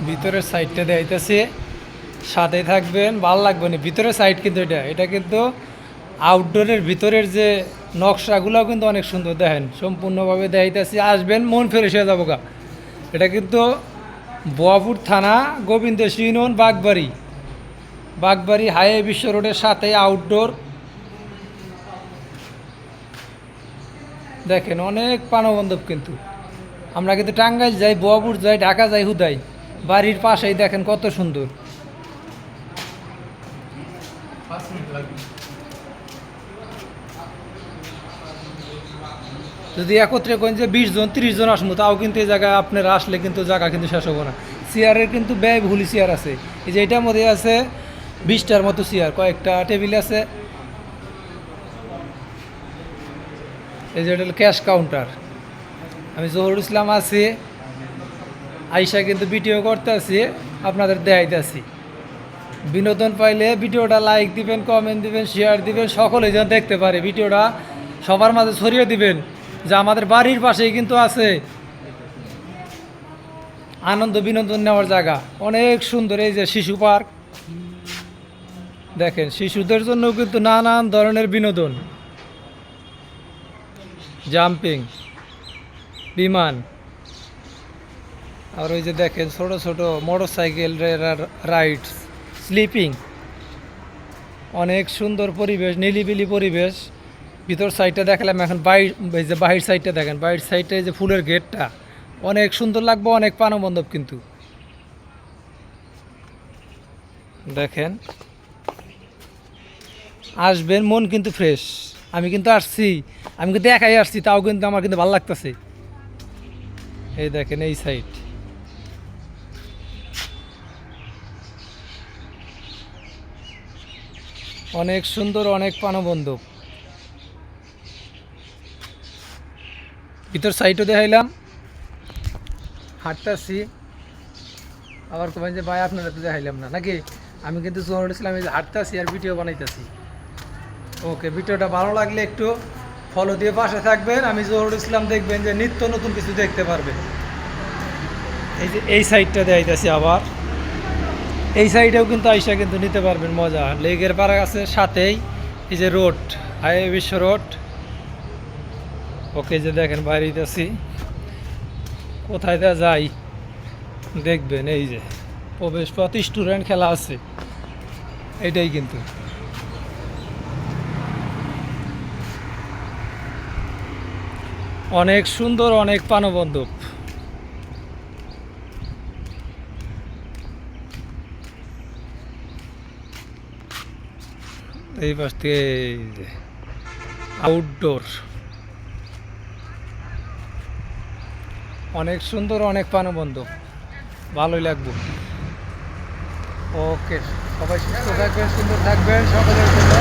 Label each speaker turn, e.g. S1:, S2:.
S1: ভিতরের সাইডটা দেখাইতেছি, সাথে থাকবেন, ভালো লাগবে না। ভিতরের সাইড কিন্তু এটা কিন্তু আউটডোরের ভিতরের যে নকশাগুলো কিন্তু অনেক সুন্দর, দেখেন সম্পূর্ণভাবে দেখাইতেছি, আসবেন মন ফ্রেশ হয়ে যাবো গা। এটা কিন্তু বোয়াপুর থানা, গোবিন্দ ইউনিয়ন, বাগবাড়ি হাইওয়ে বিশ্ব রোডের সাথে আউটডোর। দেখেন অনেক প্রাণবন্ধব কিন্তু। আমরা কিন্তু টাঙ্গাইল যাই, বোয়াপুর যাই, ঢাকা যাই, হুদাই বাড়ির পাশেই দেখেন কত সুন্দর। যদি একত্রে করেন যে 20 জন 30 জন আসবো, তাও কিন্তু এই জায়গায় আপনারা আসলে কিন্তু জায়গা কিন্তু শেষ হবো না। চেয়ারের কিন্তু ব্যয়বহুলি চেয়ার আছে। এই যে এটার মধ্যে আছে 20টার মতো চেয়ার, কয়েকটা টেবিল আছে। এই যে এটা হলো ক্যাশ কাউন্টার। আমি জহুরুল ইসলাম আছি, আইসা কিন্তু ভিডিও করতে আছি, আপনাদের দেখাইতেছি। বিনোদন পাইলে ভিডিওটা লাইক দিবেন, কমেন্ট দিবেন, শেয়ার দিবেন, সকলে যেন দেখতে পারে। ভিডিওটা সবার মাঝে ছড়িয়ে দিবেন যে আমাদের বাড়ির পাশেই কিন্তু আছে আনন্দ বিনোদন নেওয়ার জায়গা, অনেক সুন্দর। এই যে শিশু পার্ক, দেখেন শিশুদের জন্য কিন্তু নানান ধরনের বিনোদন, জাম্পিং, বিমান, আর ওই যে দেখেন ছোট ছোট মোটর সাইকেল রাইডস, স্লিপিং, অনেক সুন্দর পরিবেশ, নিলিবিলি পরিবেশ। ভিতর সাইডটা দেখালাম, এখন এই যে বাহির সাইডটা দেখেন, বাহির সাইডটা এই যে ফুলের গেটটা অনেক সুন্দর লাগবে, অনেক প্রাণবন্ধব কিন্তু। দেখেন আসবেন, মন কিন্তু ফ্রেশ। আমি কিন্তু আসছি, আমি কিন্তু একাই আসছি, তাও কিন্তু আমার কিন্তু ভালো লাগতেছে। এই দেখেন এই সাইড, অনেক সুন্দর, অনেক প্রাণবন্ধব। ভিতর সাইডও দেখাইলাম, হাঁটতেছি। আবার কবেন যে ভাই আপনারা তো দেখাইলাম না নাকি। আমি কিন্তু জহুরুল ইসলাম এই যে হাঁটতেছি আর ভিডিও বানাইতেছি। ওকে, ভিডিওটা ভালো লাগলে একটু ফলো দিয়ে পাশে থাকবেন। আমি জহুরুল ইসলাম, দেখবেন যে নিত্য নতুন কিছু দেখতে পারবেন। এই যে এই সাইডটা দেখাইতেছি, আবার এই সাইডেও কিন্তু আইসা কিন্তু নিতে পারবেন মজা। লেগের পাড়া আছে সাথেই, এই যে রোড, হাইওয়ে বিশ্ব রোড। ওকে, যে দেখেন বাইরে আছি, কোথায় তা যাই দেখবেন। এই যে প্রবেশ পথ, স্টুডেন্ট খেলা আছে, এটাই কিন্তু। অনেক সুন্দর, অনেক প্রাণবন্ধব। এই পাশ থেকে আউটডোর, অনেক সুন্দর, অনেক প্রাণবন্ধব, ভালোই লাগবে। ওকে, সবাই সুস্থ থাকবেন, সুন্দর থাকবেন, সকলের জন্য